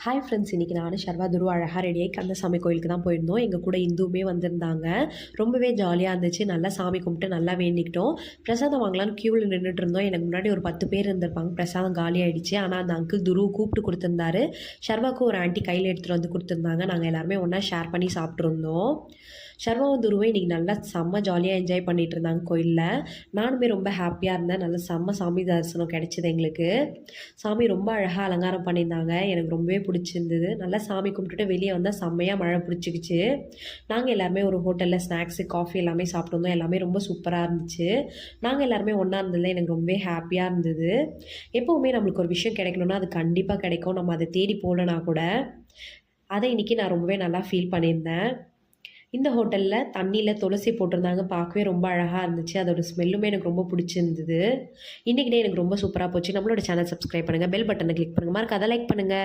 Hi friends, இன்றைக்கி நானும் ஷர்வா துரு அழகாக ரெடியாகி கந்தசாமி கோயிலுக்கு தான் போயிருந்தோம். எங்கள் கூட இந்துவுமே வந்திருந்தாங்க. ரொம்பவே ஜாலியாக இருந்துச்சு. நல்லா சாமி கும்பிட்டு நல்லா வேண்டிக்கிட்டோம். பிரசாதம் வாங்கலான்னு க்யூவில் நின்றுட்டு இருந்தோம். எனக்கு முன்னாடி ஒரு 10 பேர் இருந்திருப்பாங்க. பிரசாதம் காலி ஆகிடுச்சு. ஆனால் அந்த அங்கிள் துரு கூப்பிட்டு கொடுத்துருந்தாரு. ஷர்வாவுக்கும் ஒரு ஆண்டி கையில் எடுத்துகிட்டு வந்து கொடுத்துருந்தாங்க. நாங்கள் எல்லாருமே ஒன்றா ஷேர் பண்ணி சாப்பிட்ருந்தோம். ஷர்வாவும் துருவும் இன்றைக்கி நல்லா செம்ம ஜாலியாக என்ஜாய் பண்ணிகிட்டு இருந்தாங்க கோயிலில். நானுமே ரொம்ப ஹாப்பியாக இருந்தேன். நல்ல செம்ம சாமி தரிசனம் கிடச்சிது எங்களுக்கு. சாமி ரொம்ப அழகாக அலங்காரம் பண்ணியிருந்தாங்க. எனக்கு ரொம்பவே பிடிச்சிருந்தது. நல்லா சாமி கும்பிட்டுட்டு வெளியே வந்தால் செம்மையாக மழை பிடிச்சிக்கிச்சு. நாங்கள் எல்லாருமே ஒரு ஹோட்டலில் ஸ்நாக்ஸு, காஃபி எல்லாமே சாப்பிட்டு எல்லாமே ரொம்ப சூப்பராக இருந்துச்சு. நாங்கள் எல்லாருமே ஒன்றா இருந்ததில் எனக்கு ரொம்பவே ஹாப்பியாக இருந்தது. எப்போவுமே நம்மளுக்கு ஒரு விஷயம் கிடைக்கணும்னா அது கண்டிப்பாக கிடைக்கும். நம்ம அதை தேடி போகலனா கூட. அதை இன்றைக்கி நான் ரொம்பவே நல்லா ஃபீல் பண்ணியிருந்தேன். இந்த ஹோட்டலில் தண்ணியில் துளசி போட்டிருந்தாங்க. பார்க்கவே ரொம்ப அழகாக இருந்துச்சு. அதோட ஸ்மெல்லுமே எனக்கு ரொம்ப பிடிச்சிருந்தது. இன்றைக்கி டே எனக்கு ரொம்ப சூப்பராக போச்சு. நம்மளோட சேனல் சப்ஸ்கிரைப் பண்ணுங்கள், பெல் பட்டனை கிளிக் பண்ணுங்கள், மறக்காத லைக் பண்ணுங்கள்.